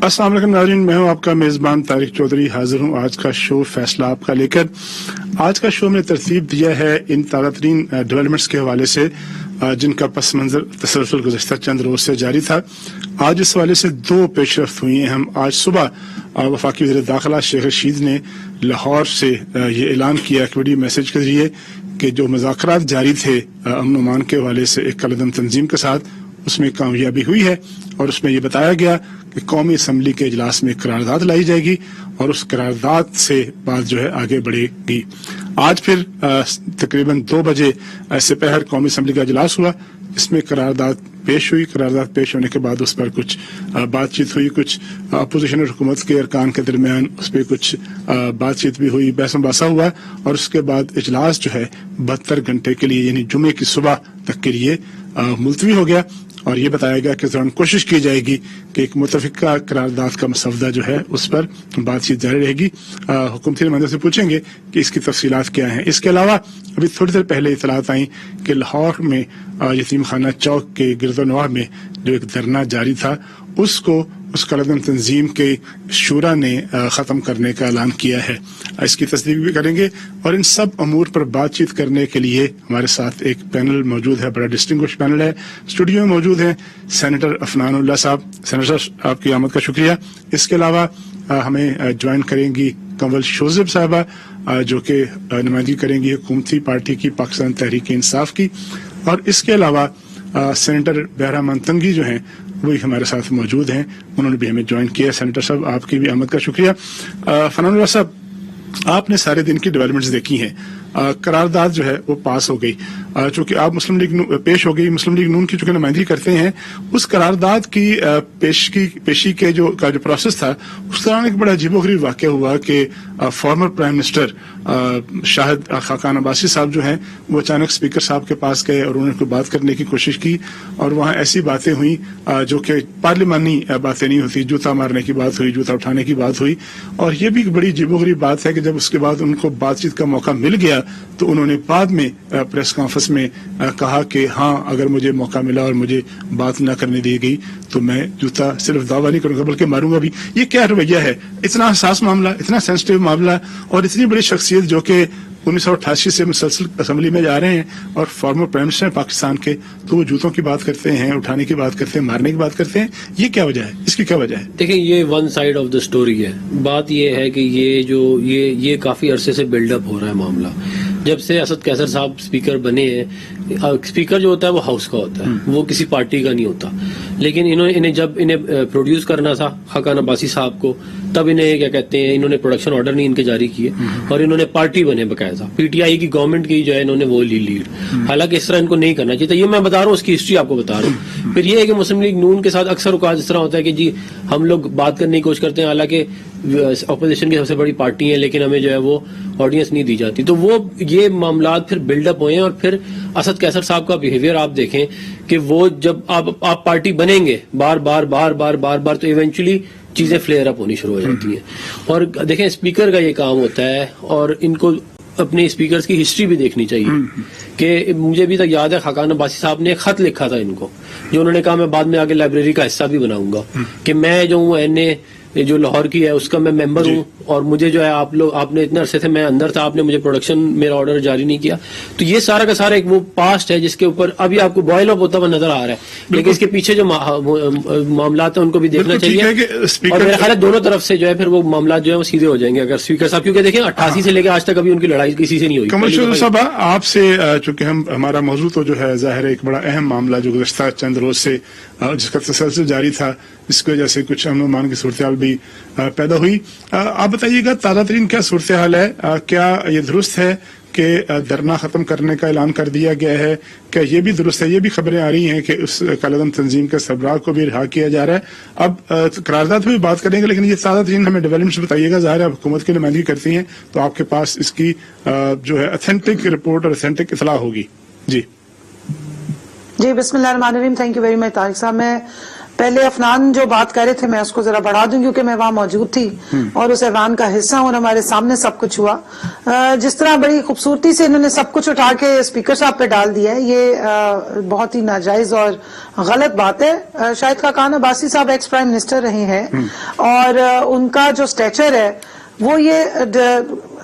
अस्सलाम वालेकुम नाज़रीन, मैं हूं आपका मेज़बान तारिक चौधरी। हाजिर हूं आज का शो फैसला आपका लेकर। आज का शो में तरतीब दिया है इन ताज़ा तरीन डेवलपमेंट्स के हवाले से जिनका पस मंजर तसलसल गुज़श्ता चंद रोज से जारी था। आज इस हवाले से दो पेशरफ्त हुई हैं। हम आज सुबह वफाकी वज़ीर दाखिला शेख रशीद ने लाहौर से ये ऐलान किया एक वीडियो मैसेज के जरिए कि जो मुज़ाकरात जारी थे अमन अमान के हवाले से एक कलदम तंजीम के साथ, उसमें कामयाबी हुई है और उसमें ये बताया गया कि कौमी असम्बली के इजलास में करारदाद लाई जाएगी और उस करारदाद से बात जो है आगे बढ़ेगी। आज फिर तकरीबन 2 बजे दोपहर कौमी असम्बली का इजलास हुआ, इसमें करारदाद पेश हुई। करारदाद पेश होने के बाद उस पर कुछ बातचीत हुई, कुछ अपोजिशन और हुकूमत के अरकान के दरमियान उस पर कुछ बातचीत भी हुई, बहस मुबासा हुआ और उसके बाद इजलास जो है 72 घंटे के लिए यानी जुमे की सुबह तक के लिए मुलतवी हो गया और ये बताया गया कि इस दौरान कोशिश की जाएगी कि एक मुतफिका करारदाद का मसवदा जो है उस पर बातचीत जारी रहेगी। हुकूमती नुमाइंदों से पूछेंगे कि इसकी तफसीलात क्या हैं। इसके अलावा अभी थोड़ी देर पहले इतलात आई कि लाहौर में यतीम खाना चौक के गिरदोनवाह में जो एक धरना जारी था उसको उस कलदम तंजीम के शूरा ने ख़त्म करने का ऐलान किया है। इसकी तस्दीक भी करेंगे और इन सब अमूर पर बातचीत करने के लिए हमारे साथ एक पैनल मौजूद है, बड़ा डिस्टिंग्विश्ड पैनल है। स्टूडियो में मौजूद हैं सेनेटर अफनानुल्लाह साहब। सेनेटर साहब आपकी आमद का शुक्रिया। इसके अलावा हमें ज्वाइन करेंगी कंवल शोज़ेब साहबा जो कि नुमाइंदगी करेंगी हुकूमती पार्टी की पाकिस्तान तहरीक इंसाफ की, और इसके अलावा सेनेटर बहरामान तंगी जो हैं वही हमारे साथ मौजूद हैं, उन्होंने भी हमें ज्वाइन किया। सेनेटर साहब आपकी भी आमद का शुक्रिया। फनानुल्लाह साहब, आपने सारे दिन की डेवलपमेंट्स देखी हैं। करारदाद जो है वो पास हो गई, चूंकि आप मुस्लिम लीग पेश हो गई, मुस्लिम लीग नून की चूंकि नुमाइंदगी करते हैं, उस करारदाद की पेशी के जो प्रोसेस था उस दौरान एक बड़ा अजीबोगरीब वाक़या हुआ कि former prime minister Shahid Khaqan Abbasi साहब जो हैं वो अचानक स्पीकर साहब के पास गए और उन्होंने कोई बात करने की कोशिश की और वहाँ ऐसी बातें हुई जो कि पार्लिमानी बातें नहीं होती, जूता मारने की बात हुई, जूता उठाने की बात हुई। और ये भी एक बड़ी अजीबोगरीब बात है कि जब उसके बाद उनको बातचीत का मौका मिल गया तो उन्होंने बाद में प्रेस कॉन्फ्रेंस में कहा कि हाँ, अगर मुझे मौका मिला और मुझे बात न करने दी गई तो मैं जूता सिर्फ दावा नहीं करूंगा बल्कि मारूंगा भी। ये क्या रवैया है? इतना हसास मामला, इतना सेंसिटिव मामला और इतनी बड़ी शख्सियत जो कि 1988 से मुसलसल असम्बली में जा रहे हैं और फॉर्मर प्राइम मिनिस्टर पाकिस्तान के, तो वो जूतों की बात करते हैं, उठाने की बात करते हैं, मारने की बात करते हैं। ये क्या वजह है? इसकी क्या वजह है? देखिए, ये one side of the story है। बात ये है कि ये काफी अरसे से बिल्डअप हो रहा है मामला। जब से असद कैसर साहब स्पीकर बने हैं, स्पीकर जो होता है वो हाउस का होता है, वो किसी पार्टी का नहीं होता। लेकिन जब इन्हें प्रोड्यूस करना था खाकान अब्बासी साहब को, तब इन्हें क्या कहते हैं, इन्होंने प्रोडक्शन ऑर्डर नहीं इनके जारी किए और इन्होंने पार्टी बने बकायदा, पीटीआई की गवर्नमेंट की जो है इन्होंने वो लीड। हालांकि इस तरह इनको नहीं करना चाहिए था। ये मैं बता रहा हूँ, उसकी हिस्ट्री आपको बता रहा हूँ। फिर ये है कि मुस्लिम लीग नून के साथ अक्सर औकात इस तरह होता है कि जी हम लोग बात करने की कोशिश करते हैं, हालांकि अपोजिशन की सबसे बड़ी पार्टी है, लेकिन हमें जो है वो ऑडियंस नहीं दी जाती। तो वो ये मामला फिर बिल्डअप हुए हैं और फिर असद कैसर साहब का बिहेवियर आप देखें कि वो जब आप पार्टी बनेंगे बार बार तो इवेंचुअली चीजें फ्लेयर अप होनी शुरू हो जाती हैं। और देखें, स्पीकर का ये काम होता है और इनको अपने स्पीकर्स की हिस्ट्री भी देखनी चाहिए कि मुझे भी तक याद है खाकान अब्बासी साहब ने एक खत लिखा था इनको, जो उन्होंने कहा मैं बाद में आगे लाइब्रेरी का हिस्सा भी बनाऊंगा कि मैं जो हूँ एनए जो लाहौर की है उसका मैं मेंबर हूँ और मुझे जो है आपने इतने अरसे से मैं अंदर था, आपने मुझे प्रोडक्शन मेरा ऑर्डर जारी नहीं किया। तो ये सारा का सारा एक वो पास्ट है जिसके ऊपर अभी आपको बॉयल अप होता हुआ नजर आ रहा है, लेकिन इसके पीछे जो मामला है उनको भी देखना चाहिए और मेरा ख्याल है दोनों तरफ से जो है फिर वो मामला जो है वो सीधे हो जाएंगे अगर स्पीकर साहब, क्योंकि देखिए 88 से लेकर आज तक अभी उनकी लड़ाई किसी से नहीं हुई। कमल साहब, आपसे चूंकि हमारा मौजूद तो जो है जाहिर है एक बड़ा अहम मामला जो गुज़श्ता चंद रोज से जिसका तसलसल जारी था, इसकी वजह से कुछ अमन अमान की सूरत हाल भी पैदा हुई। आप बताइएगा ताज़ा तरीन क्या सूरत हाल है? क्या ये दुरुस्त है कि धरना खत्म करने का ऐलान कर दिया गया है? क्या ये भी दुरुस्त है? ये भी खबरें आ रही हैं कि उस कलदम तंजीम के सरबराह को भी रिहा किया जा रहा है। अब करारदाद पर भी बात करेंगे, लेकिन ये ताज़ा तरीन हमें डेवलपमेंट्स बताइएगा। ज़ाहिर है हुकूमत की नुमाइंदगी करती हैं तो आपके पास इसकी जो है ऑथेंटिक रिपोर्ट और ऑथेंटिक इतला होगी। जी बिस्मिल्लाहिर्रहमानिर्रहीम। Thank you very much Tariq साहब। मैं پہلے افنان جو بات کر رہے تھے میں اس کو ذرا بڑھا دوں کیونکہ میں وہاں موجود تھی اور اس ایوان کا حصہ ہوں اور ہمارے سامنے سب کچھ ہوا. جس طرح بڑی خوبصورتی سے انہوں نے سب کچھ اٹھا کے اسپیکر صاحب پہ ڈال دیا ہے, یہ بہت ہی ناجائز اور غلط بات ہے. شاہد خاقان عباسی صاحب ایکس پرائم منسٹر رہے ہیں اور ان کا جو سٹیچر ہے وہ یہ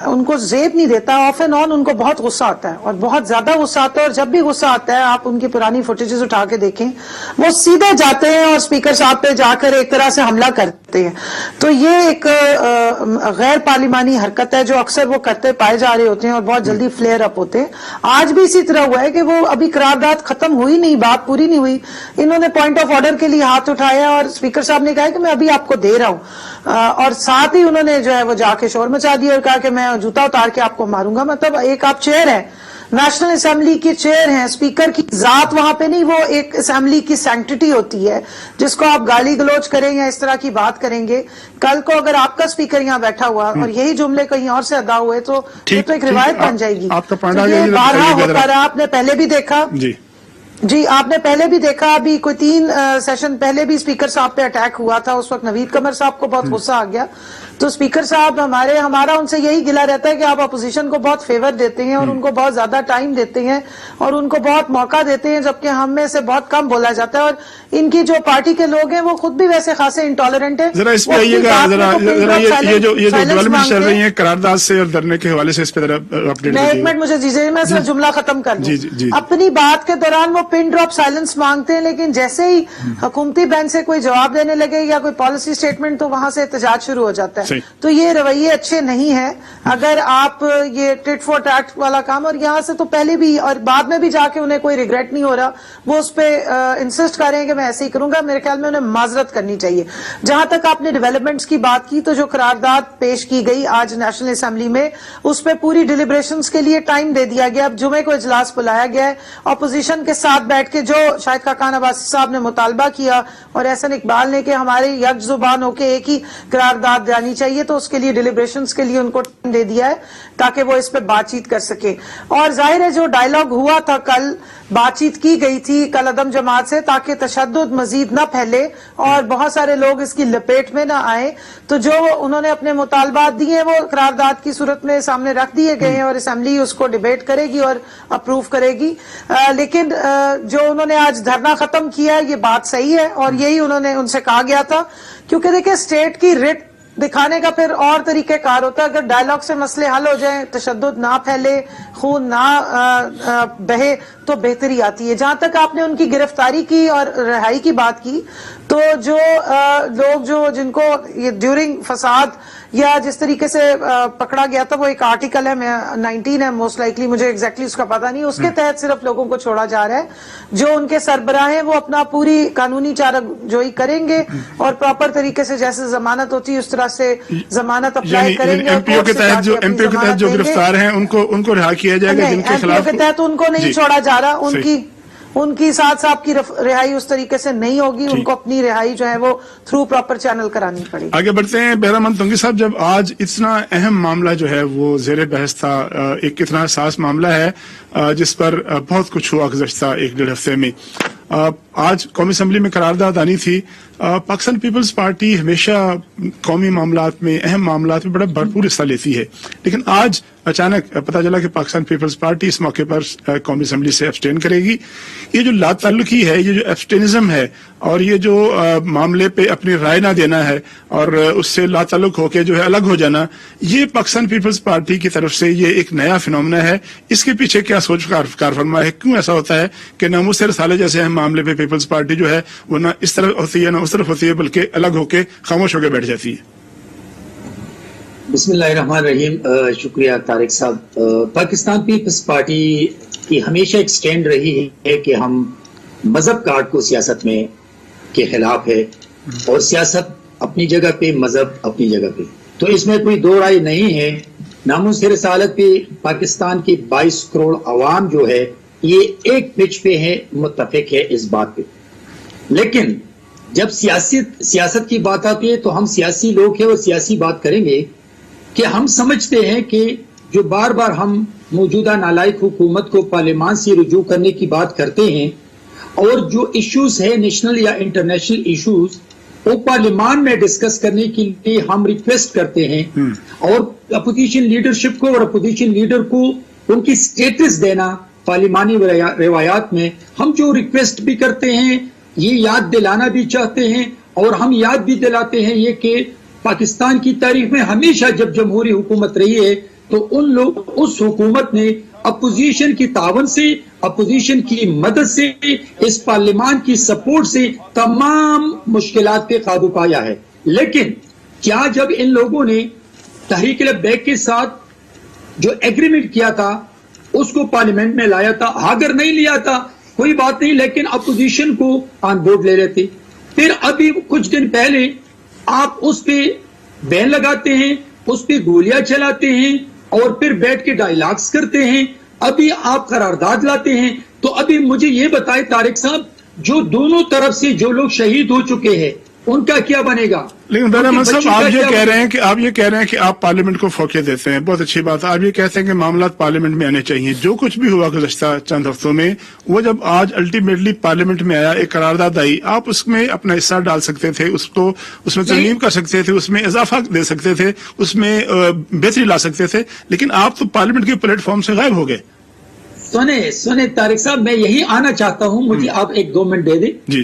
ان کو زیب نہیں دیتا. آف اینڈ آن ان کو بہت غصہ آتا ہے اور بہت زیادہ غصہ آتا ہے, اور جب بھی غصہ آتا ہے آپ ان کی پرانی فوٹیجز اٹھا کے دیکھیں وہ سیدھے جاتے ہیں اور اسپیکر صاحب پہ جا کر ایک طرح سے حملہ کرتے ہیں. تو یہ ایک غیر پارلیمانی حرکت ہے جو اکثر وہ کرتے پائے جا رہے ہوتے ہیں اور بہت جلدی فلیئر اپ ہوتے ہیں. آج بھی اسی طرح ہوا ہے کہ وہ ابھی قرارداد ختم ہوئی نہیں, بات پوری نہیں ہوئی, انہوں نے پوائنٹ آف آرڈر کے لیے ہاتھ اٹھایا اور اسپیکر صاحب نے کہا کہ میں ابھی آپ کو دے رہا ہوں, اور ساتھ ہی انہوں نے جو ہے وہ جا کے شور مچا دیا اور کہا کہ میں جوتا اتار کے آپ کو ماروں گا. مطلب ایک آپ چیئر ہیں, نیشنل اسمبلی کی چیئر ہیں, اسپیکر کی ذات وہاں پہ نہیں, وہ ایک اسمبلی کی سینکٹیٹی ہوتی ہے جس کو آپ گالی گلوچ کریں یا اس طرح کی بات کریں گے. کل کو اگر آپ کا اسپیکر یہاں بیٹھا ہوا اور یہی جملے کہیں اور سے ادا ہوئے تو یہ تو ایک روایت بن جائے گی. یہ بارہا ہوتا رہا, آپ نے پہلے بھی دیکھا. جی آپ نے پہلے بھی دیکھا, ابھی کوئی 3 سیشن پہلے بھی اسپیکر صاحب پہ اٹیک ہوا تھا, اس وقت نوید قمر صاحب کو بہت غصہ آ گیا. تو اسپیکر صاحب ہمارا ان سے یہی گلہ رہتا ہے کہ آپ اپوزیشن کو بہت فیور دیتے ہیں اور ان کو بہت زیادہ ٹائم دیتے ہیں اور ان کو بہت موقع دیتے ہیں, جبکہ ہم میں سے بہت کم بولا جاتا ہے. اور ان کی جو پارٹی کے لوگ ہیں وہ خود بھی ویسے خاصے انٹالرنٹ ہیں. ذرا اس پہ آئیے گا, یہ جو ڈیولپمنٹ چل رہی ہیں قرارداد سے اور دھرنے کے حوالے سے اس پہ اپڈیٹ میں ایک منٹ مجھے دیجیے, میں صرف جملہ ختم کر دوں. اپنی بات کے دوران وہ پن ڈراپ سائلنس مانگتے ہیں, لیکن جیسے ہی حکومتی بینچ سے کوئی جواب دینے لگے یا کوئی پالیسی سٹیٹمنٹ تو وہاں سے احتجاج شروع ہو جاتا ہے. تو یہ رویے اچھے نہیں ہیں. اگر آپ یہ ٹٹ فور ٹیٹ والا کام, اور یہاں سے تو پہلے بھی اور بعد میں بھی جا کے انہیں کوئی ریگریٹ نہیں ہو رہا, وہ اس پہ انسسٹ کر رہے ہیں کہ میں ایسے ہی کروں گا, میرے خیال میں انہیں معذرت کرنی چاہیے. جہاں تک آپ نے ڈیولپمنٹس کی بات کی, تو جو قرارداد پیش کی گئی آج نیشنل اسمبلی میں, اس پہ پوری ڈیلیبریشنز کے لیے ٹائم دے دیا گیا. اب جمعے کو اجلاس بلایا گیا ہے اپوزیشن کے ساتھ بیٹھ کے, جو شاہد خاقان عباسی صاحب نے مطالبہ کیا اور احسن اقبال نے کہ ہمارے یک زبان ہو کے ایک ہی قرارداد جانی چاہیے, تو اس کے لیے ڈیلیبریشنز کے لیے ان کو ٹائم دے دیا ہے تاکہ وہ اس پہ بات چیت کر سکے. اور ظاہر ہے جو ڈائیلاگ ہوا تھا کل, بات چیت کی گئی تھی کل عدم جماعت سے تاکہ تشدد مزید نہ پھیلے اور بہت سارے لوگ اس کی لپیٹ میں نہ آئیں, تو جو انہوں نے اپنے مطالبات دیے وہ قرارداد کی صورت میں سامنے رکھ دیے گئے ہیں اور اسمبلی اس کو ڈیبیٹ کرے گی اور اپروو کرے گی. لیکن جو انہوں نے آج دھرنا ختم کیا یہ بات صحیح ہے اور یہی انہوں نے ان سے کہا گیا تھا, کیونکہ دیکھیں اسٹیٹ کی رٹ دکھانے کا پھر اور طریقہ کار ہوتا ہے. اگر ڈائیلاگ سے مسئلے حل ہو جائیں, تشدد نہ پھیلے, خون نہ بہے, تو بہتری آتی ہے. جہاں تک آپ نے ان کی گرفتاری کی اور رہائی کی بات کی, تو جو لوگ جن کو یہ ڈیورنگ فساد یا جس طریقے سے پکڑا گیا تھا, وہ ایک آرٹیکل ہے 19 ہے موسٹ لائکلی, مجھے ایگزیکٹلی اس کا پتہ نہیں, اس کے تحت صرف لوگوں کو چھوڑا جا رہا ہے. جو ان کے سربراہ ہیں وہ اپنا پوری قانونی چارہ جوئی کریں گے اور پراپر طریقے سے جیسے ضمانت ہوتی ہے اس طرح سے ضمانت اپلائی کریں گے. ایم پی او کے تحت جو گرفتار ہیں ان کو رہا کیا جائے گا, جن کے خلاف ایم پی او کے تحت ان کو نہیں چھوڑا جا رہا, ان کی ساتھ صاحب کی رہائی اس طریقے سے نہیں ہوگی, ان کو اپنی رہائی جو ہے وہ تھرو پراپر چینل کرانی پڑے گی. آگے بڑھتے ہیں. بہرامند تنگی صاحب, جب آج اتنا اہم معاملہ جو ہے وہ زیر بحث تھا, ایک اتنا حساس معاملہ ہے جس پر بہت کچھ ہوا گزشتہ 1-1.5 ہفتے میں, آج قومی اسمبلی میں قرارداد آنی تھی. پاکستان پیپلز پارٹی ہمیشہ قومی معاملات میں, اہم معاملات میں بڑا بھرپور حصہ لیتی ہے, لیکن آج اچانک پتا چلا کہ پاکستان پیپلز پارٹی اس موقع پر قومی اسمبلی سے ایبسٹین کرے گی. یہ جو لا تعلقی ہے, یہ جو ایبسٹینزم ہے اور یہ جو معاملے پہ اپنی رائے نہ دینا ہے اور اس سے لا تعلق ہو کے جو ہے الگ ہو جانا, یہ پاکستان پیپلز پارٹی کی طرف سے یہ ایک نیا فنومنا ہے. اس کے پیچھے کیا سوچ کار فرما ہے, کیوں ایسا ہوتا ہے کہ ناموس رسالے جیسے اہم معاملے پہ پیپلز پارٹی جو ہے وہ نہ اس طرف ہوتی ہے نہ اس طرف ہوتی ہے, بلکہ الگ ہو کے خاموش ہو کے بیٹھ جاتی ہے؟ بسم اللہ الرحمن الرحیم. شکریہ طارق صاحب. پاکستان پیپلز پارٹی کی ہمیشہ ایک سٹینڈ رہی ہے کہ ہم مذہب کارڈ کو سیاست میں کے خلاف ہے, اور سیاست اپنی جگہ پہ, مذہب اپنی جگہ پہ, تو اس میں کوئی دو رائے نہیں ہے. ناموس رسالت پہ پاکستان کی 22 کروڑ عوام جو ہے یہ ایک پچ پہ ہے, متفق ہے اس بات پہ. لیکن جب سیاست کی بات آتی ہے تو ہم سیاسی لوگ ہیں اور سیاسی بات کریں گے کہ ہم سمجھتے ہیں کہ جو بار بار ہم موجودہ نالائق حکومت کو پارلیمان سے رجوع کرنے کی بات کرتے ہیں, اور جو ایشوز ہے نیشنل یا انٹرنیشنل ایشوز وہ پارلیمان میں ڈسکس کرنے کے لیے ہم ریکویسٹ کرتے ہیں، اور اپوزیشن لیڈرشپ کو اور اپوزیشن لیڈر کو ان کی سٹیٹس دینا پارلیمانی روایات میں ہم جو ریکویسٹ بھی کرتے ہیں، یہ یاد دلانا بھی چاہتے ہیں، اور ہم یاد بھی دلاتے ہیں یہ کہ پاکستان کی تاریخ میں ہمیشہ جب جمہوری حکومت رہی ہے تو اس حکومت نے اپوزیشن کی تعاون سے، اپوزیشن کی مدد سے، اس پارلیمان کی سپورٹ سے تمام مشکلات پہ قابو پایا ہے۔ لیکن کیا جب ان لوگوں نے تحریک لبیک کے ساتھ جو ایگریمنٹ کیا تھا اس کو پارلیمنٹ میں لایا تھا؟ اگر نہیں لیا تھا کوئی بات نہیں، لیکن اپوزیشن کو آن بورڈ لے لیتے۔ پھر ابھی کچھ دن پہلے آپ اس پہ بین لگاتے ہیں، اس پہ گولیاں چلاتے ہیں، اور پھر بیٹھ کے ڈائیلاگز کرتے ہیں، ابھی آپ قرارداد لاتے ہیں۔ تو ابھی مجھے یہ بتائے طارق صاحب، جو دونوں طرف سے جو لوگ شہید ہو چکے ہیں ان کا کیا بنے گا؟ لیکن دانا من صاحب آپ یہ کہہ رہے ہیں کہ آپ پارلیمنٹ کو فوقیت دیتے ہیں، بہت اچھی بات ہے۔ آپ یہ کہتے ہیں کہ معاملات پارلیمنٹ میں آنے چاہیے۔ جو کچھ بھی ہوا گزشتہ چند ہفتوں میں، وہ جب آج الٹیمیٹلی پارلیمنٹ میں آیا، ایک قرارداد آئی، آپ اس میں اپنا حصہ ڈال سکتے تھے، اس میں ترمیم کر سکتے تھے، اس میں اضافہ دے سکتے تھے، اس میں بہتری لا سکتے تھے، لیکن آپ تو پارلیمنٹ کے پلیٹ فارم سے غائب ہو گئے۔ سنیں طارق صاحب، میں یہی آنا چاہتا ہوں، مجھے آپ 1-2 منٹ دے دیں۔ جی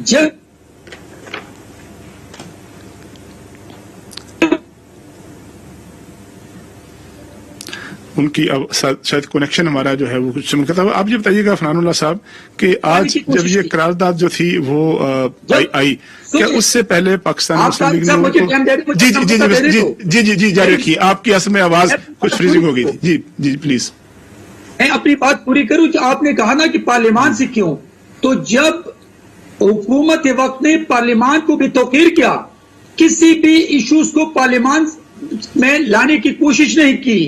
جب ان کی اب شاید کنیکشن ہمارا جو ہے وہ کچھ چمکتا تھا۔ آپ یہ بتائیے گا فنان اللہ صاحب کہ آج جب یہ قرارداد جو تھی وہ آئی، کیا اس سے پہلے پاکستان مسلم لیگ جی جاری رکھیے، آپ کی اصل میں آواز کچھ فریزنگ ہو گئی تھی۔ جی پلیز میں اپنی بات پوری کروں۔ جو آپ نے کہا نا کہ پارلیمان سے کیوں، تو جب حکومت وقت نے پارلیمان کو بھی توقیر کیا، کسی بھی ایشوز کو پارلیمان میں لانے کی کوشش نہیں کی،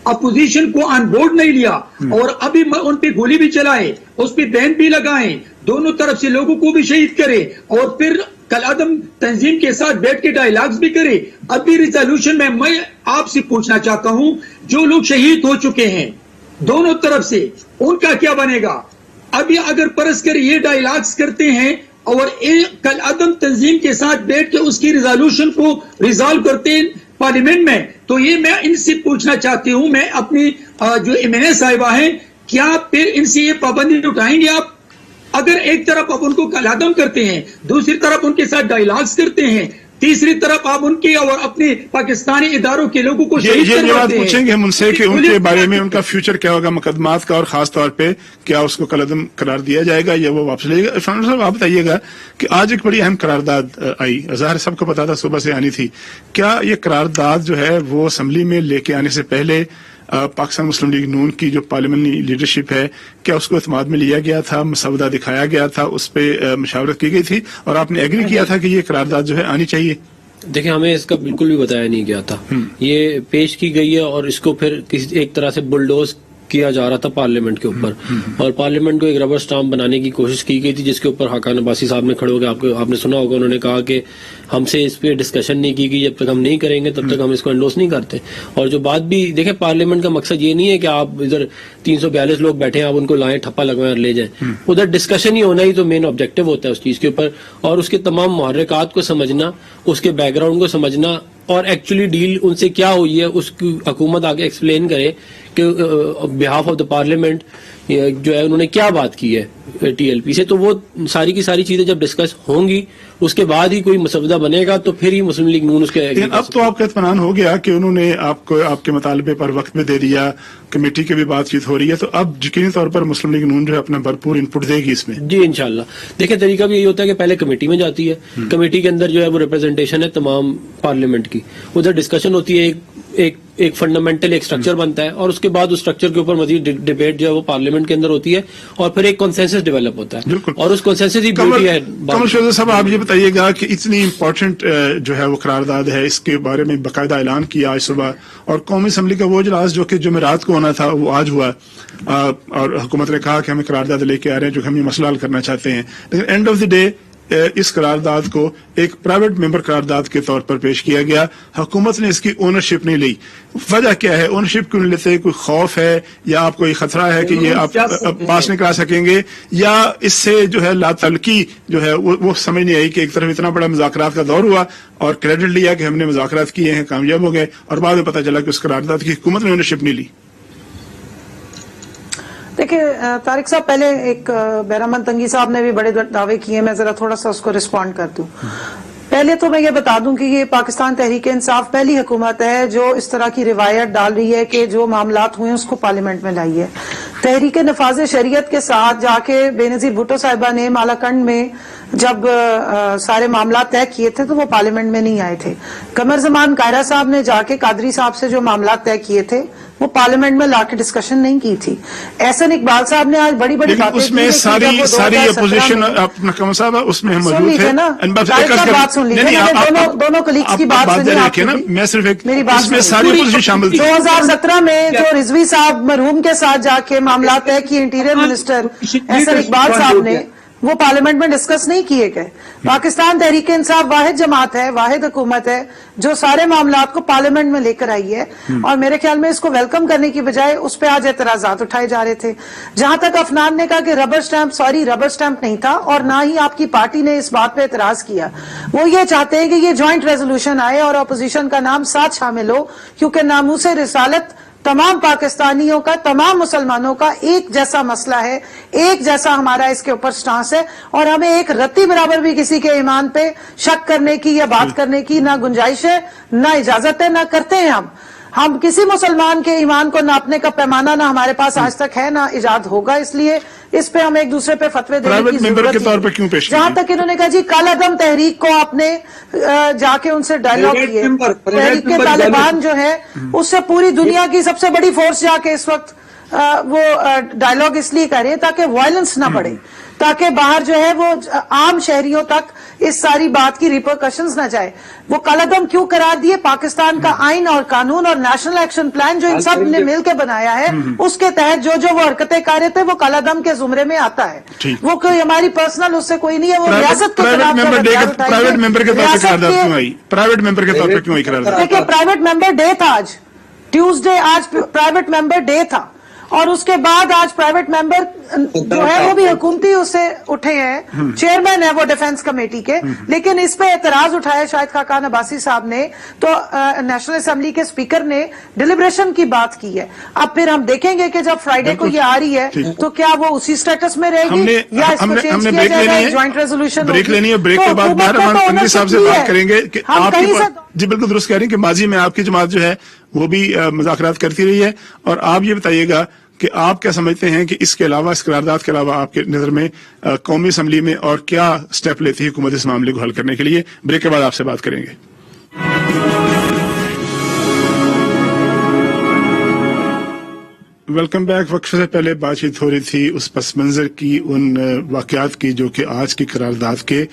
اپوزیشن کو آن بورڈ نہیں لیا، اور ابھی ان پہ گولی بھی چلائے، اس پہ بین بھی لگائیں، دونوں طرف سے لوگوں کو بھی شہید کرے، اور پھر کالعدم تنظیم کے ساتھ بیٹھ کے ڈائیلاگز بھی کرے۔ ابھی ریزولوشن میں آپ سے پوچھنا چاہتا ہوں، جو لوگ شہید ہو چکے ہیں دونوں طرف سے، ان کا کیا بنے گا؟ ابھی اگر پرس کر یہ ڈائیلاگز کرتے ہیں اور کالعدم تنظیم کے ساتھ بیٹھ کے اس کی ریزولوشن کو ریزالو کرتے ہیں پارلیمنٹ میں، تو یہ میں ان سے پوچھنا چاہتی ہوں، میں اپنی جو MNA صاحبہ ہیں، کیا پھر ان سے یہ پابندی اٹھائیں گے آپ؟ اگر ایک طرف آپ ان کو کالعدم کرتے ہیں، دوسری طرف ان کے ساتھ ڈائیلاگز کرتے ہیں، تیسری طرف آپ ان کے اور اپنے پاکستانی اداروں کے لوگوں کو شہید کرواتے ہیں۔ یہ بات پوچھیں گے ہم ان سے کہ ان کے بارے میں ان کا فیوچر کیا ہوگا مقدمات کا، اور خاص طور پہ کیا اس کو کالعدم قرار دیا جائے گا یا وہ واپس لے گا۔ فنان صاحب آپ بتائیے گا کہ آج ایک بڑی اہم قرارداد آئی، ظاہر سب کو پتا تھا، صبح سے آنی تھی، کیا یہ قرارداد جو ہے وہ اسمبلی میں لے کے آنے سے پہلے پاکستان مسلم لیگ نون کی جو پارلیمنٹری لیڈرشپ ہے، کیا اس کو اعتماد میں لیا گیا تھا، مسودہ دکھایا گیا تھا، اس پہ مشاورت کی گئی تھی، اور آپ نے ایگری کیا تھا کہ یہ قرارداد جو ہے آنی چاہیے؟ دیکھیں، ہمیں اس کا بالکل بھی بتایا نہیں گیا تھا، یہ پیش کی گئی ہے اور اس کو پھر کسی ایک طرح سے بلڈوز کیا جا رہا تھا پارلیمنٹ کے اوپر، اور پارلیمنٹ کو ایک ربر سٹامپ بنانے کی کوشش کی گئی تھی، جس کے اوپر حقان عباسی صاحب نے کھڑے ہو کے آپ نے سنا ہوگا، انہوں نے کہا کہ ہم سے اس پہ ڈسکشن نہیں کی گئی، جب تک ہم نہیں کریں گے تب تک ہم اس کو انڈوس نہیں کرتے۔ اور جو بات بھی دیکھیں، پارلیمنٹ کا مقصد یہ نہیں ہے کہ آپ ادھر 342 لوگ بیٹھے ہیں، آپ ان کو لائیں، ٹھپا لگوائیں اور لے جائیں، ادھر ڈسکشن ہی ہونا ہی تو مین آبجیکٹو ہوتا ہے اس چیز کے اوپر، اور اس کے تمام محرکات کو سمجھنا، اس کے بیک گراؤنڈ کو سمجھنا، اور ایکچولی ڈیل ان سے کیا ہوئی ہے اس کی حکومت آگے ایکسپلین کرے کہ بہاف آف دا پارلیمنٹ جو ہے انہوں نے کیا بات کی ہے TLP سے۔ تو وہ ساری کی ساری چیزیں جب ڈسکس ہوں گی اس کے بعد ہی کوئی مسودہ بنے گا، تو پھر ہی مسلم لیگ نون اس کے۔ لیکن اب تو آپ کا اطمینان ہو گیا کہ انہوں نے آپ کو آپ کے مطالبے پر وقت میں دے دیا، کمیٹی کی بھی بات چیت ہو رہی ہے، تو اب یقینی طور پر مسلم لیگ نون جو ہے اپنا بھرپور ان پٹ دے گی اس میں۔ جی انشاءاللہ۔ دیکھیں، طریقہ بھی یہی ہوتا ہے کہ پہلے کمیٹی میں جاتی ہے، کمیٹی کے اندر جو ہے وہ ریپرزنٹیشن ہے تمام پارلیمنٹ کی، ادھر ڈسکشن ہوتی ہے، ایک فنڈامنٹل ایک سٹرکچر بنتا ہے، اور اس کے بعد اس سٹرکچر کے اوپر مزید ڈیبیٹ جو ہے وہ پارلیمنٹ کے اندر ہوتی ہے، اور پھر ایک کنسنسس ڈیولپ ہوتا ہے، اور اس کنسنسس کی بیوٹی ہے۔ کمر شوزہ صاحب آپ یہ بتائیے گا کہ اتنی امپورٹنٹ جو ہے وہ قرارداد ہے، اس کے بارے میں باقاعدہ اعلان کیا آج صبح، اور قومی اسمبلی کا وہ اجلاس جو کہ جمعرات کو ہونا تھا وہ آج ہوا، اور حکومت نے کہا کہ ہم قرارداد لے کے آ رہے ہیں جو ہم یہ مسئلہ حل کرنا چاہتے ہیں، لیکن اینڈ آف دی ڈے इस करारदाद को एक प्राइवेट मेंबर करारदाद के तौर पर पेश किया गया, हुकूमत ने इसकी ओनरशिप नहीं ली। वजह क्या है, ओनरशिप क्यों नहीं लेते? कोई खौफ है या आपको ये खतरा है कि ये आप पास नहीं करा सकेंगे, या इससे जो है लातलकी जो है वो समझ नहीं आई कि एक तरफ इतना बड़ा मुज़ाकरात का दौर हुआ और क्रेडिट लिया कि हमने मुज़ाकरात किए हैं, कामयाब हो गए, और बाद में पता चला कि उस करारदाद की हुकूमत ने ओनरशिप नहीं ली। देखिए तारिक साहब, पहले एक बहरामन तंगी साहब ने भी बड़े दावे किए, मैं जरा थोड़ा सा उसको रिस्पॉन्ड कर दूं। पहले तो मैं ये बता दूं कि ये पाकिस्तान तहरीक इंसाफ पहली हुकूमत है जो इस तरह की रिवायत डाल रही है कि जो मामलात हुए उसको पार्लियामेंट में लाई है। तहरीक नफाज शरीयत के साथ जाके बेनजीर भुट्टो साहिबा ने मालाकंड में जब सारे मामला तय किए थे तो वो पार्लियामेंट में नहीं आए थे। कमर जमान कायरा साहब ने जाके कादरी साहब से जो मामला तय किए थे वो पार्लियामेंट में लाके डिस्कशन नहीं की थी। एहसन इकबाल साहब ने आज बड़ी बड़ी बातें उसमें सारी अपोजिशन अपना कमर साहब उसमें हम मौजूद थे ना, बात सुन लीजिए, दोनों कलीग्स की बात सुनिए, मैं सिर्फ एक मेरी बात इसमें सारी अपोजिशन शामिल थी। 2017 में जो रिजवी साहब मरहूम के साथ जाके मामला तय किए इंटीरियर मिनिस्टर एहसन इकबाल साहब ने, वो पार्लियामेंट में डिस्कस नहीं किए गए। पाकिस्तान तहरीक इंसाफ वाहिद जमात है, वाहिद हुकूमत है जो सारे मामलात को पार्लियामेंट में लेकर आई है, और मेरे ख्याल में इसको वेलकम करने की बजाय उस पर आज एतराजात उठाए जा रहे थे। जहां तक अफनान ने कहा कि रबर स्टैंप नहीं था, और ना ही आपकी पार्टी ने इस बात पे एतराज किया। वो ये चाहते हैं कि ये ज्वाइंट रेजोल्यूशन आए और अपोजिशन का नाम साथ शामिल हो, क्योंकि नामूसे रिसालत तमाम पाकिस्तानियों का, तमाम मुसलमानों का एक जैसा मसला है, एक जैसा हमारा इसके ऊपर स्टांस है, और हमें एक रत्ती बराबर भी किसी के ईमान पे शक करने की या बात करने की ना गुंजाइश है, ना इजाजत है, ना करते हैं। हम किसी मुसलमान के ईमान को नापने का पैमाना ना हमारे पास आज तक है, ना इजाद होगा, इसलिए इस पे हम एक दूसरे पे फतवे देने की जरूरत है। जहां तक इन्होंने कहा जी कल अदम तहरीक को आपने जाके उनसे डायलॉग किए, तहरीक के तालिबान जो है उससे पूरी दुनिया की सबसे बड़ी फोर्स जाके इस वक्त वो डायलॉग इसलिए कर रहे हैं ताकि वायलेंस ना बढ़े, ताकि बाहर जो है वो आम शहरियों तक इस सारी बात की रिपरकशंस ना जाए। वो कलअदम क्यों करार दिए? पाकिस्तान का आइन और कानून और नेशनल एक्शन प्लान जो इन सब ने मिलकर बनाया है, उसके तहत जो जो वो हरकतें कर रहे थे वो कलअदम के जुमरे में आता है। वो कोई हमारी पर्सनल उससे कोई नहीं है, वो रियासत के खिलाफ प्राइवेट मेंबर के तौर पर प्राइवेट मेंबर के तौर पर क्यों करार? देखिए प्राइवेट मेंबर डे था आज, ट्यूसडे, आज प्राइवेट मेंबर डे था, और उसके बाद आज प्राइवेट मेंबर जो है वो भी हुकूमती उससे उठे हैं, चेयरमैन है वो डिफेंस कमेटी के, लेकिन इस पे एतराज उठाया शाहिद खाकान अब्बासी साहब ने, तो नेशनल असेंबली के स्पीकर ने डिलिब्रेशन की बात की है। अब फिर हम देखेंगे कि जब फ्राइडे को ये आ रही है तो क्या वो उसी स्टेटस में रहेगी या इसको चेंज किया जाएगा, ज्वाइंट रेजोल्यूशन ब्रेक लेनी है। ब्रेक के बाद तंगी साहब से बात करेंगे कि आपकी जी बिल्कुल दुरुस्त कह रही है कि माजी में आपकी जमात जो है वो भी मुज़ाकरात करती रही है, और आप ये बताइएगा कि आप क्या समझते हैं कि इसके अलावा, इस करारदाद के अलावा आपके नजर में कौमी असम्बली में और क्या स्टेप लेती है हुकूमत इस मामले को हल करने के लिए? ब्रेक के बाद आपसे बात करेंगे। Welcome back. वक्फे से पहले बातचीत हो रही थी उस पस मंजर की, उन वाकयात की जो कि आज की करारदाद के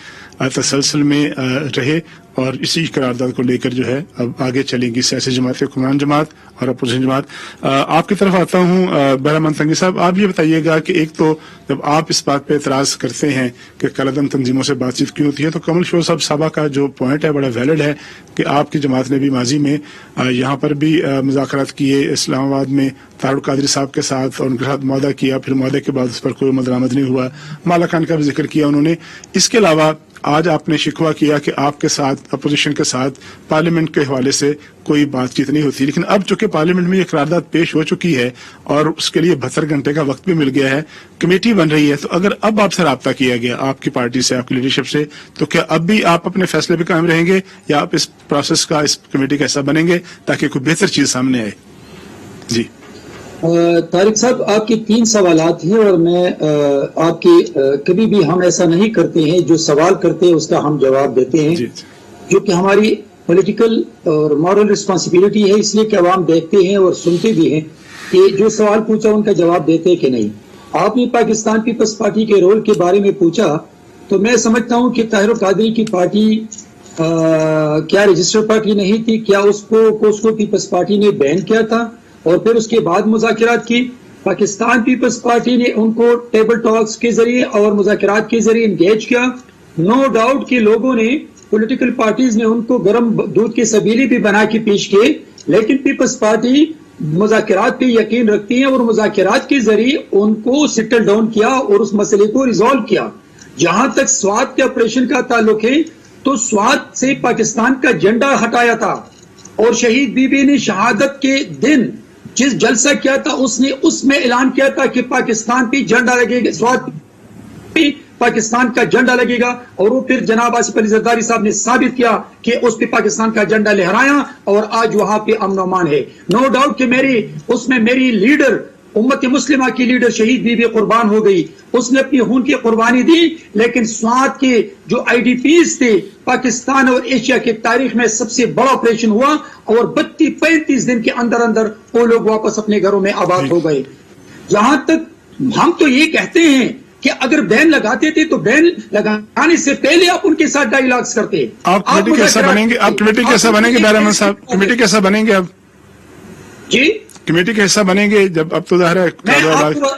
तसलसल में रहे, और इसी करारदाद को लेकर जो है अब आगे चलेंगी सियासी जमातें, हुक्मरान जमात और अपोजिशन जमात। आपकी तरफ आता हूँ बहरामन तंगी साहब, आप ये बताइएगा कि एक तो जब आप इस बात पे एतराज करते हैं कि कलअदम तंजीमों से बातचीत क्यों होती है, तो कमल शोर साहब साहबा का जो पॉइंट है बड़ा वैलिड है कि आपकी जमात ने भी माजी में यहाँ पर भी मुज़ाकरात किए, इस्लामाबाद में तारुक कादरी साहब के साथ, और उनके साथ मुआहदा किया, फिर मुआहदे के बाद उस पर कोई अमल नहीं हुआ। मालाकान का भी जिक्र किया उन्होंने। इसके अलावा आज आपने शिकवा किया कि आपके साथ, अपोजिशन के साथ पार्लियामेंट के हवाले से कोई बातचीत नहीं होती, लेकिन अब चूंकि पार्लियामेंट में ये करारदाद पेश हो चुकी है और उसके लिए 72 घंटे का वक्त भी मिल गया है, कमेटी बन रही है, तो अगर अब आपसे राब्ता किया गया आपकी पार्टी से, आपकी लीडरशिप से, तो क्या अब भी आप अपने फैसले पे कायम रहेंगे या आप इस प्रोसेस का, इस कमेटी का हिस्सा बनेंगे ताकि कोई बेहतर चीज सामने आए? जी तारिक साहब, आपके 3 सवालात हैं, और मैं आपकी कभी भी हम ऐसा नहीं करते हैं, जो सवाल करते हैं उसका हम जवाब देते हैं, जो कि हमारी पॉलिटिकल और मॉरल रिस्पॉन्सिबिलिटी है, इसलिए कि अवाम देखते हैं और सुनते भी हैं कि जो सवाल पूछा उनका जवाब देते हैं कि नहीं। आपने पाकिस्तान पीपल्स पार्टी के रोल के बारे में पूछा, तो मैं समझता हूं कि तारुक कादरी की पार्टी क्या रजिस्टर्ड पार्टी नहीं थी? क्या उसको पीपल्स पार्टी ने बैन किया था और फिर उसके बाद मुज़ाकरात की? पाकिस्तान पीपल्स पार्टी ने उनको टेबल टॉक्स के जरिए और मुज़ाकरात के जरिए इंगेज किया, नो डाउट कि लोगों ने, पॉलिटिकल पार्टीज ने उनको गर्म दूध के सबीली भी बना के पेश किए, लेकिन पीपल्स पार्टी मुज़ाकरात पे यकीन रखती है और मुज़ाकरात के जरिए उनको सेटल डाउन किया और उस मसले को रिजॉल्व किया। जहां तक स्वात के ऑपरेशन का ताल्लुक है, तो स्वात से पाकिस्तान का झंडा हटाया था और शहीद बीबी ने शहादत के दिन जिस जलसा किया था उसने उसमें ऐलान किया था कि पाकिस्तान पे झंडा लगेगा, स्वात पे पाकिस्तान का झंडा लगेगा, और वो फिर जनाब आसिफ अली जरदारी साहब ने साबित किया कि उस पे पाकिस्तान का झंडा लहराया और आज वहां पे अमन अमान है। नो डाउट कि मेरी लीडर, उम्मत मुस्लिमा की लीडर शहीद बीबी कुर्बान हो गई, उसने अपनी खून की कुर्बानी दी, लेकिन स्वात के जो आईडीपीज थे, पाकिस्तान और एशिया की तारीख में सबसे बड़ा ऑपरेशन हुआ और 32-35 दिन के अंदर अंदर वो लोग वापस अपने घरों में आबाद हो गए। जहां तक हम तो ये कहते हैं कि अगर बैन लगाते थे तो बैन लगाने से पहले आप उनके साथ डायलॉग्स करते। आप कमेटी कैसा बनेंगे? आप कमेटी कैसा बनेंगे बैरहमान साहब? कमेटी कैसा बनेंगे अब? जी कमेटी कैसा बनेंगे जब अब तो ज़ाहिर है?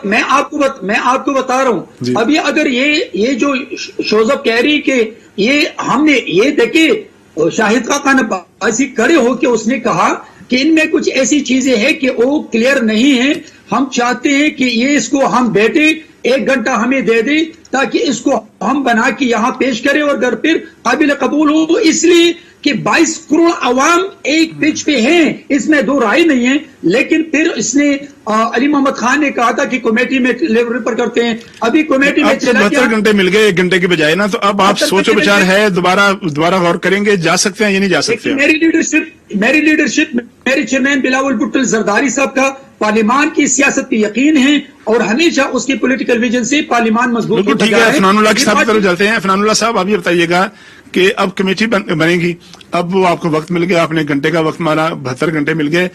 मैं आपको बता रहा हूं, अभी अगर ये जो शोजब कह रही कि ये हमने ये देखे शाहिद खान अब्बासी खड़े होकर उसने कहा कि इनमें कुछ ऐसी चीजें हैं कि वो क्लियर नहीं है, हम चाहते हैं कि ये इसको हम बैठे 1 घंटा हमें दे दे ताकि इसको हम बना के यहाँ पेश करें और अगर फिर काबिल कबूल हो, इसलिए कि 22 करोड़ अवाम एक पिच पे हैं, इसमें दो राय नहीं है। लेकिन फिर इसने अली मोहम्मद खान ने कहा था कि कमेटी में लेवल पर करते हैं, अभी कमेटी में चला 72 घंटे मिल गए 1 घंटे की बजाय ना, तो अब आप सोचो विचार है, दोबारा गौर करेंगे, जा सकते हैं या नहीं जा सकते? मेरी लीडरशिप मेरे चेयरमैन बिलावल भुट्टो जरदारी साहब का पार्लियामान की सियासत पे यकीन है और हमेशा उसकी पॉलिटिकल विजन से पार्लियामान मजबूत होता ठीक है। फनानुल्लाह की साहब तरफ चलते हैं। फनानुल्लाह साहब, आप ये बताइएगा कि अब कमेटी बनेगी, अब वो आपको वक्त मिल गया, आपने घंटे का वक्त मारा, 72 घंटे मिल गए,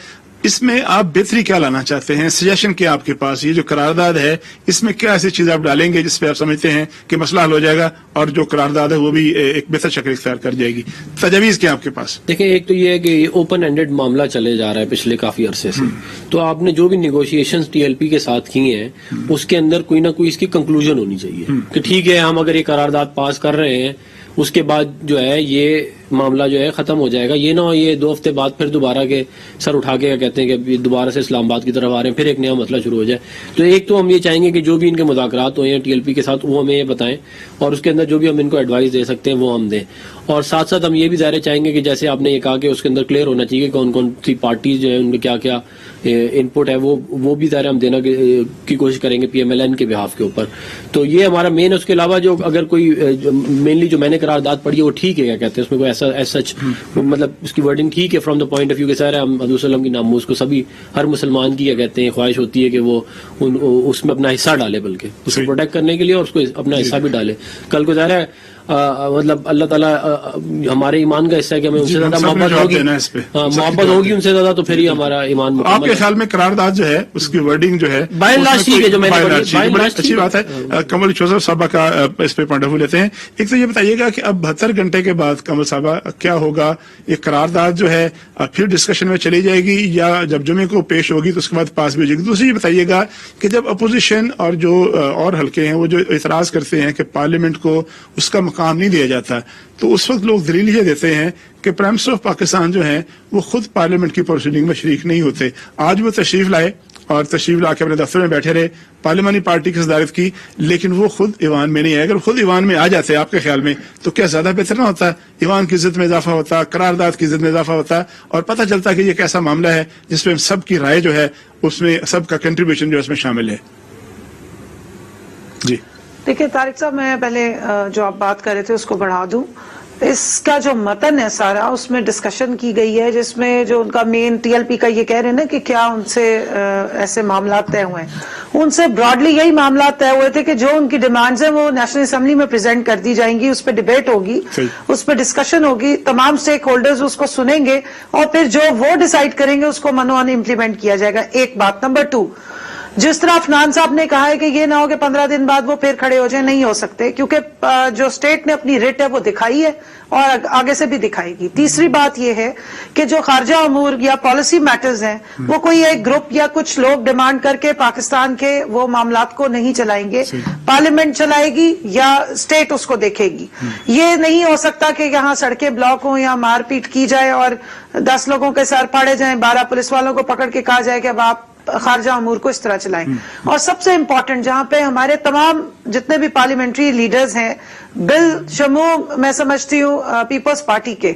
इसमें आप बेहतरी क्या लाना चाहते हैं? सजेशन क्या आपके पास? ये जो करारदाद है इसमें क्या ऐसी चीज आप डालेंगे जिसपे आप समझते हैं कि मसला हल हो जाएगा और जो करारदाद है वो भी एक बेहतर शक्ल इख्तियार कर जाएगी? तजवीज क्या आपके पास? देखिए, एक तो ये है कि ओपन एंडेड मामला चले जा रहा है पिछले काफी अरसे से, तो आपने जो भी निगोशिएशंस टीएलपी के साथ किए हैं उसके अंदर कोई ना कोई इसकी कंक्लूजन होनी चाहिए कि ठीक है, हम अगर ये करारदाद पास कर रहे हैं उसके बाद जो है ये मामला जो है खत्म हो जाएगा, ये ना हो ये 2 हफ्ते बाद फिर दोबारा के सर उठा के कहते हैं कि दोबारा से इस्लामाबाद की तरफ आ रहे हैं, फिर एक नया मसला शुरू हो जाए। तो एक तो हम ये चाहेंगे कि जो भी इनके मुज़ाकरात हुए हैं टीएलपी के साथ वो हमें ये बताएं और उसके अंदर जो भी हम इनको एडवाइस दे सकते हैं वो हम दें, और साथ साथ हम ये भी ज़ाहिर चाहेंगे कि जैसे आपने ये कहा कि उसके अंदर क्लियर होना चाहिए कौन कौन सी पार्टीज जो है उनके क्या क्या इनपुट है, वो भी ज़ाहिर हम देना की कोशिश करेंगे पीएमएलएन के बिहाफ के ऊपर। तो ये हमारा मेन है। उसके अलावा जो अगर कोई मेनली जो मैंने करारदाद पढ़ी है वो ठीक है, क्या कहते हैं उसमें कोई ऐसा सच मतलब उसकी वर्डिंग ठीक है from the point of view कि सर हम हज़रत सल्लम की नामूस को सभी हर मुसलमान की क्या कहते हैं ख्वाहिश होती है कि वो उसमें अपना हिस्सा डाले, बल्कि उसको प्रोटेक्ट करने के लिए और उसको अपना हिस्सा भी डाले। कल को ज़ाहिर है मतलब अल्लाह ताला हमारे ईमान का हिस्सा है कि हमें उनसे ज्यादा मोहब्बत होगी उनसे ज्यादा, तो फिर ही हमारा ईमान। आपके ख्याल में करारदाद जो है उसकी वर्डिंग जो है बाय लास्ट ठीक है, जो मैंने पढ़ी अच्छी बात है। कमल जोसेफ साहबा का इस पे पॉइंट ऑफ व्यू लेते हैं। एक तो ये बताइएगा कि अब 72 घंटे के बाद कमल साहबा क्या होगा? ये करारदाद जो है फिर डिस्कशन में चली जाएगी या जब जुमे को पेश होगी तो उसके बाद पास भी हो जाएगी? दूसरी ये बताइएगा कि जब अपोजिशन और जो और हल्के हैं वो जो इतराज करते हैं कि पार्लियामेंट को उसका काम नहीं दिया जाता, तो उस वक्त लोग दलील ये देते हैं कि प्राइम मिनिस्टर ऑफ पाकिस्तान जो है वो खुद पार्लियामेंट की प्रोसीडिंग में शरीक नहीं होते। आज वो तशरीफ लाए और तशरीफ ला के अपने दफ्तर में बैठे रहे, पार्लियामानी पार्टी की सदारत की, लेकिन वो खुद ईवान में नहीं आए। अगर खुद ईवान में आ जाते आपके ख्याल में तो क्या ज्यादा बेहतर ना होता? ईवान की इज्जत में इजाफा होता, करारदाद की इज्जत में इजाफा होता और पता चलता कि ये एक ऐसा मामला है जिसमें सबकी राय जो है उसमें सबका कंट्रीब्यूशन जो है उसमें शामिल है। जी देखिए तारिक साहब, मैं पहले जो आप बात कर रहे थे उसको बढ़ा दूं। इसका जो मतन है सारा उसमें डिस्कशन की गई है जिसमें जो उनका मेन टीएलपी का ये कह रहे हैं ना कि क्या उनसे ऐसे मामला तय हुए हैं, उनसे ब्रॉडली यही मामला तय हुए थे कि जो उनकी डिमांड्स हैं वो नेशनल असेंबली में प्रेजेंट कर दी जाएंगी, उस पर डिबेट होगी, उस पर डिस्कशन होगी, तमाम स्टेक होल्डर्स उसको सुनेंगे और फिर जो वो डिसाइड करेंगे उसको मनोमान इम्प्लीमेंट किया जाएगा। एक बात। नंबर 2, जिस तरह अफनान साहब ने कहा है कि ये ना हो कि 15 दिन बाद वो फिर खड़े हो जाए, नहीं हो सकते, क्योंकि जो स्टेट ने अपनी रिट है वो दिखाई है और आगे से भी दिखाएगी। तीसरी बात ये है कि जो खारजा अमूर या पॉलिसी मैटर्स हैं वो कोई एक ग्रुप या कुछ लोग डिमांड करके पाकिस्तान के वो मामलात को नहीं चलाएंगे, पार्लियामेंट चलाएगी या स्टेट उसको देखेगी। ये नहीं हो सकता कि यहाँ सड़कें ब्लॉक हो या मारपीट की जाए और 10 लोगों के सर फाड़े जाएं, 12 पुलिस वालों को पकड़ के कहा जाए कि अब आप खारजा अमूर को इस तरह चलाएं। और सबसे इंपॉर्टेंट, जहां पे हमारे तमाम जितने भी पार्लियामेंट्री लीडर्स हैं, बिल शमू मैं समझती हूँ पीपल्स पार्टी के,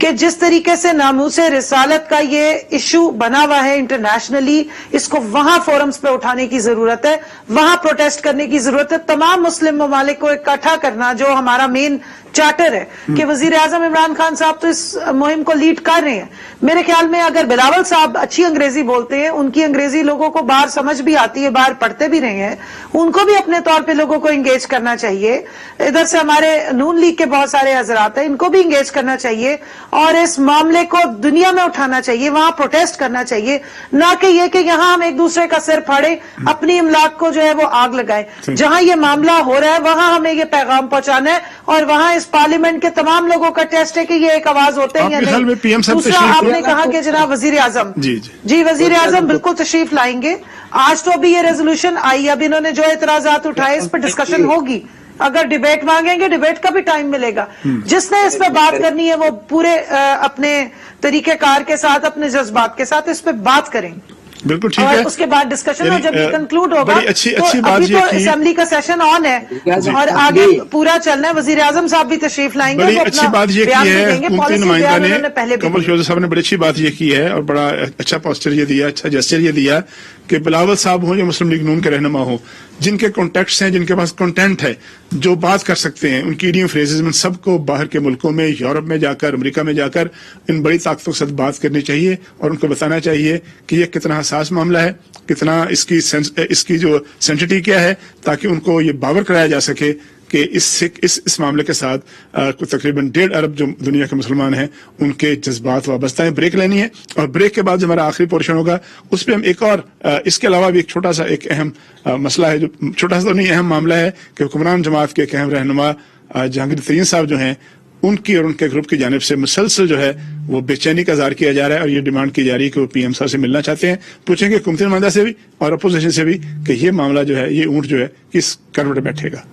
कि जिस तरीके से नामूसे रिसालत का ये इशू बना हुआ है इंटरनेशनली, इसको वहां फोरम्स पे उठाने की जरूरत है, वहां प्रोटेस्ट करने की जरूरत है। तमाम मुस्लिम ममालिक को इकट्ठा करना, जो हमारा मेन चार्टर है कि वजीर आजम इमरान खान साहब तो इस मुहिम को लीड कर रहे हैं। मेरे ख्याल में अगर बिलावल साहब अच्छी अंग्रेजी बोलते हैं, उनकी अंग्रेजी लोगों को बाहर समझ भी आती है, बाहर पढ़ते भी रहे हैं, उनको भी अपने तौर पे लोगों को इंगेज करना चाहिए। इधर से हमारे नून लीग के बहुत सारे हजरात हैं, इनको भी इंगेज करना चाहिए और इस मामले को दुनिया में उठाना चाहिए, वहां प्रोटेस्ट करना चाहिए, ना कि ये कि यहाँ हम एक दूसरे का सिर फाड़े, अपनी इमलाक को जो है वो आग लगाए। जहां ये मामला हो रहा है वहां हमें ये पैगाम पहुंचाना है और वहां पार्लियामेंट के तमाम लोगों का टेस्ट है कि ये एक आवाज होते हैं या नहीं। दूसरा, आपने कहा कि जनाब वजीर आजम जी वजीर आजम बिल्कुल तशरीफ लाएंगे। आज तो अभी ये रेजोल्यूशन आई, अब इन्होंने जो एतराजात उठाए इस पर डिस्कशन होगी। अगर डिबेट मांगेंगे, डिबेट का भी टाइम मिलेगा। जिसने इस पे बात करनी है वो पूरे अपने तरीकेकार के साथ, अपने जज्बात के साथ इस पे बात करें। बिल्कुल ठीक और है। उसके बाद डिस्कशन और जब ये कंक्लूड होगा अच्छी तो बात अभी तो ये असेंबली का सेशन ऑन है और आगे पूरा चलना है। वजीर आजम साहब भी तशरीफ लाएंगे। बड़ी अच्छी बात ये की है हुकूमती नुमाइंदा ने, कमल शोजर साहब ने बड़ी अच्छी बात ये की है और बड़ा अच्छा पोस्टर ये दिया, अच्छा जेस्चर ये दिया कि बिलावल साहब हो या मुस्लिम लीग नून के रहनुमा हो, जिनके कॉन्टेक्ट्स हैं, जिनके पास कंटेंट है, जो बात कर सकते हैं, उनकी इडियम फ्रेजेस में सबको बाहर के मुल्कों में, यूरोप में जाकर, अमेरिका में जाकर इन बड़ी ताकतों के साथ बात करनी चाहिए और उनको बताना चाहिए कि ये कितना हसास मामला है, कितना इसकी जो सेंसिटिविटी क्या है, ताकि उनको ये बावर कराया जा सके कि इस मामले के साथ तकरीबन 1.5 अरब जो दुनिया के मुसलमान हैं उनके जज्बात वाबस्ता हैं। ब्रेक लेनी है और ब्रेक के बाद जो हमारा आखिरी पोर्शन होगा उस पर हम एक और इसके अलावा भी एक छोटा सा एक अहम मसला है, जो छोटा सा तो नहीं अहम मामला है कि हुक्मरान जमात के एक अहम रहनुमा जहांगीर तरीन साहब जो हैं, उनकी और उनके ग्रुप की जानिब से मुसलसल जो है वो बेचैनी का इज़हार किया जा रहा है और ये डिमांड की जा रही है कि वो पीएम साहब से मिलना चाहते हैं। पूछेंगे हुकूमती नुमाइंदा से भी और अपोजिशन से भी कि ये मामला जो है, ये ऊंट जो है किस करवट में बैठेगा।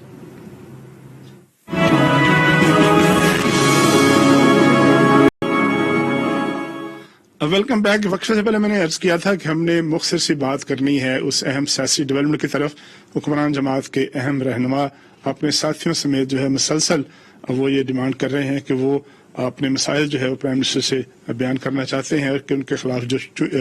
Welcome back. वक्त से पहले मैंने अर्ज किया था कि हमने मुख्तसर सी बात करनी है उस अहम सियासी डेवलपमेंट की तरफ। हुक्मरान जमात के अहम रहनुमा अपने साथियों समेत जो है मुसलसल वो ये डिमांड कर रहे हैं कि वो अपने मसाइल जो है वो प्राइम मिनिस्टर से बयान करना चाहते हैं और कि उनके खिलाफ जो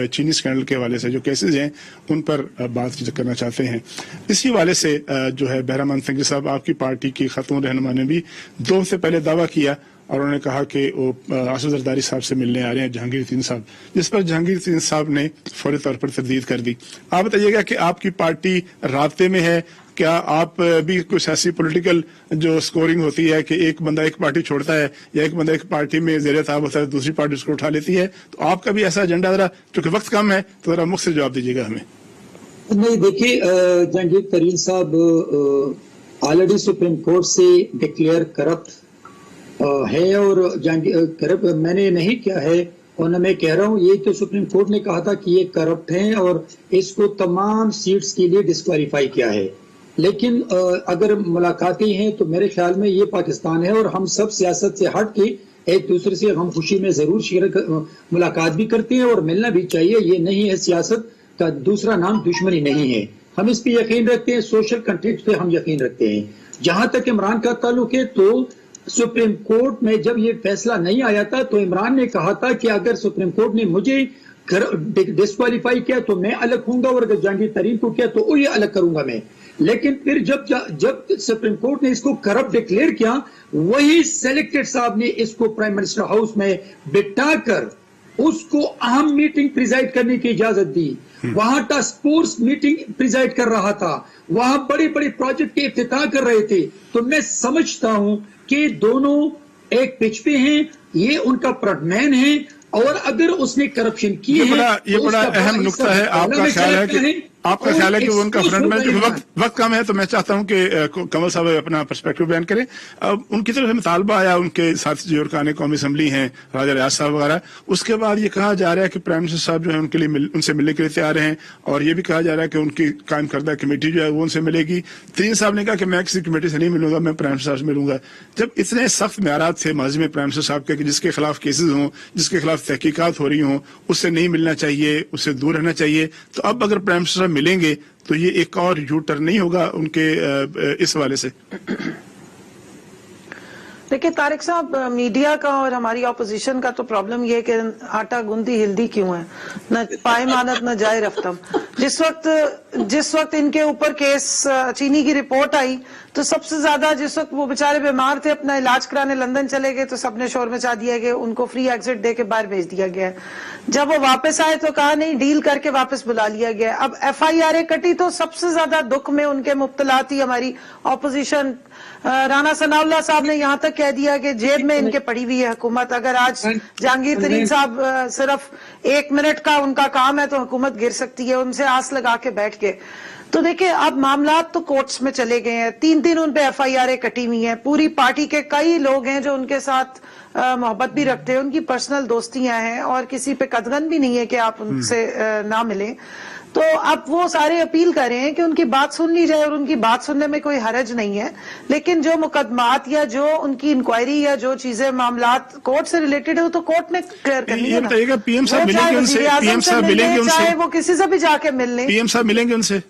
चीनी स्कैंडल के हवाले से जो केसेस हैं उन पर बातचीत करना चाहते हैं। इसी हवाले से जो है बहरामान सिंह साहब, आपकी पार्टी की खातून रहनुमा ने भी 2 हफ्ते पहले दावा किया और उन्होंने कहा कि वो आसिफ जरदारी साहब से मिलने आ रहे हैं, जहांगीर तरीन साहब, जिस पर जहांगीर तरीन साहब ने फौरी तौर पर तरदीद कर दी। आप बताइएगा कि आपकी पार्टी राब्ते में है, क्या आप भी कुछ ऐसी पॉलिटिकल जो स्कोरिंग होती है कि एक बंदा एक पार्टी छोड़ता है या एक बंदा एक पार्टी में ज़ेरे ताब होता है, दूसरी पार्टी उसको उठा लेती है, तो आपका भी ऐसा एजेंडा? जरा चूंकि वक्त कम है तो जरा मुख्तसर जवाब दीजिएगा हमें। नहीं, देखिए, जहांगीर तरीन साहब ऑलरेडी सुप्रीम कोर्ट से डिक्लेयर करप्ट है और करप्ट मैंने नहीं किया है और न मैं कह रहा हूँ, ये तो सुप्रीम कोर्ट ने कहा था कि ये करप्ट हैं और इसको तमाम सीट्स के लिए डिस्क्वालीफाई किया है। लेकिन अगर मुलाकातें हैं तो मेरे ख्याल में ये पाकिस्तान है और हम सब सियासत से हट के एक दूसरे से हम खुशी में जरूर मुलाकात भी करते हैं और मिलना भी चाहिए। ये नहीं है, सियासत का दूसरा नाम दुश्मनी नहीं है। हम इस पे यकीन रखते हैं, सोशल कंट्रैक्ट पे हम यकीन रखते हैं। जहां तक इमरान का ताल्लुक है तो सुप्रीम कोर्ट में जब ये फैसला नहीं आया था तो इमरान ने कहा था कि अगर सुप्रीम कोर्ट ने मुझे डिस्क्वालीफाई किया तो मैं अलग होऊंगा और अगर जहांगीर तरीन को किया तो ये अलग करूंगा मैं। लेकिन फिर जब सुप्रीम कोर्ट ने इसको करप्ट डिक्लेयर किया, वही सेलेक्टेड साहब ने इसको प्राइम मिनिस्टर हाउस में बिठाकर उसको अहम मीटिंग प्रिजाइड करने की इजाजत दी। वहां टास्क फोर्स मीटिंग प्रिजाइड कर रहा था, वहां बड़े बड़े प्रोजेक्ट के इफ्तिताह कर रहे थे। तो मैं समझता हूं कि दोनों एक पिच पे हैं, ये उनका फ्रंटमैन है और अगर उसने करप्शन की है ये बड़ा अहम नुक्ता है। आपका ख्याल है कि आपका ख्याल है कि वो उनका फ्रंट में वक्त कम है, तो मैं चाहता हूं कि कमल साहब अपना पर्सपेक्टिव बयान करें। उनकी तरफ से मुतालबा आया, उनके साथ जो अरकान कौमी असम्बली हैं, राजा रियाज साहब वगैरह, उसके बाद ये कहा जा रहा है कि प्राइम मिनिस्टर साहब जो है उनके लिए उनसे मिलने के लिए तैयार हैं, और ये भी कहा जा रहा है कि उनकी कायम करदा कमेटी जो है वो उनसे मिलेगी। तरीन साहब ने कहा कि मैं किसी कमेटी से नहीं मिलूंगा, मैं प्राइम मिनिस्टर साहब से मिलूंगा। जब इतने सख्त म्यारात थे माजी में प्राइम मिनिस्टर साहब के कि जिसके खिलाफ केसेज हों, जिसके खिलाफ तहकीकात हो रही हों, उससे नहीं मिलना चाहिए, उससे दूर रहना चाहिए, तो अब अगर प्राइम मिनिस्टर साहब मिलेंगे तो ये एक और यू टर्न नहीं होगा उनके इस हवाले से? देखिए तारिक साहब, मीडिया का और हमारी ऑपोजिशन का तो प्रॉब्लम ये है कि आटा गूंदी हिल्दी क्यों है, न पाए मानत न जाए रफ्तम। जिस वक्त इनके ऊपर केस चीनी की रिपोर्ट आई तो सबसे ज्यादा जिस वक्त वो बेचारे बीमार थे, अपना इलाज कराने लंदन चले गए, तो सबने शोर मचा दिया कि उनको फ्री एग्जिट दे के बाहर भेज दिया गया है। जब वो वापस आए तो कहा नहीं, डील करके वापस बुला लिया गया। अब FIR कटी तो सबसे ज्यादा दुख में उनके मुब्तला थी हमारी ऑपोजिशन। राना सनाउल्लाह साहब ने यहाँ तक कह दिया कि जेब में इनके पड़ी हुई है हुकूमत। अगर आज जहांगीर तरीन साहब सिर्फ 1 मिनट का उनका काम है तो हुकूमत गिर सकती है, उनसे आस लगा के बैठ के। तो देखिए अब मामला तो कोर्ट्स में चले गए हैं, 3 उन पे FIR कटी हुई हैं। पूरी पार्टी के कई लोग हैं जो उनके साथ मोहब्बत भी रखते हैं, उनकी पर्सनल दोस्तियां हैं और किसी पे कदगन भी नहीं है कि आप उनसे ना मिलें। तो अब वो सारे अपील कर रहे हैं कि उनकी बात सुन ली जाए, और उनकी बात सुनने में कोई हरज नहीं है। लेकिन जो मुकदमात या जो उनकी इंक्वायरी या जो चीजें मामलात कोर्ट से रिलेटेड है वो तो कोर्ट में क्लियर करनी है ना। PM साहब मिलेंगे उनसे, PM साहब मिलेंगे उनसे, चाहे वो किसी से भी जाके मिल लें, PM साहब मिलेंगे उनसे।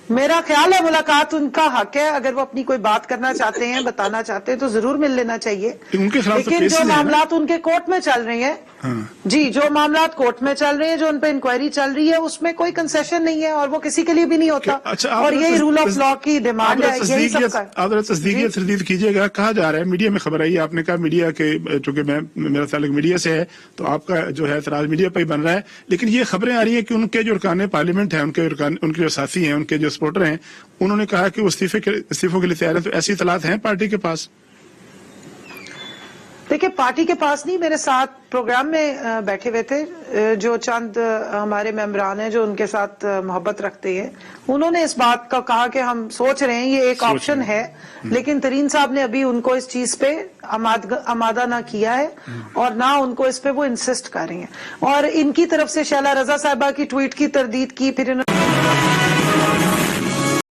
मेरा ख्याल है मुलाकात उनका हक है, अगर वो अपनी कोई बात करना चाहते हैं, बताना चाहते हैं तो जरूर मिल लेना चाहिए। उनके खिलाफ लेकिन जो मामलात उनके कोर्ट में चल रहे हैं, जी जो मामलात कोर्ट में चल रहे हैं, जो उन पे इंक्वायरी चल रही है, उसमें कोई कंसेशन नहीं है और वो किसी के लिए भी नहीं होता। और यही रूल ऑफ लॉ की डिमांड है, यही सबका। आप तस्दीक तरदीद कीजिएगा। कहा जा रहा है, मीडिया में खबर आई, आपने कहा मीडिया के, चूंकि मेरा ताल्लुक मीडिया से है तो आपका जो है एतराज मीडिया पर ही बन रहा है, लेकिन ये खबरें आ रही है कि उनके जो अरकान पार्लियामेंट है, उनके जो साथी हैं, उनके जो सपोर्टर हैं, उन्होंने कहा कि वो इस्तीफों के लिए तैयार है। तो ऐसी इतलात हैं पार्टी के पास? देखिए पार्टी के पास नहीं, मेरे साथ प्रोग्राम में बैठे हुए थे जो चंद हमारे मेंबरान हैं जो उनके साथ मोहब्बत रखते हैं, उन्होंने इस बात का कहा कि हम सोच रहे हैं, ये एक ऑप्शन है। लेकिन तरीन साहब ने अभी उनको इस चीज पे आमादा ना किया है और ना उनको इस पे वो इंसिस्ट कर रही हैं। और इनकी तरफ से शैला रजा साहिबा की ट्वीट की तरदीद की, फिर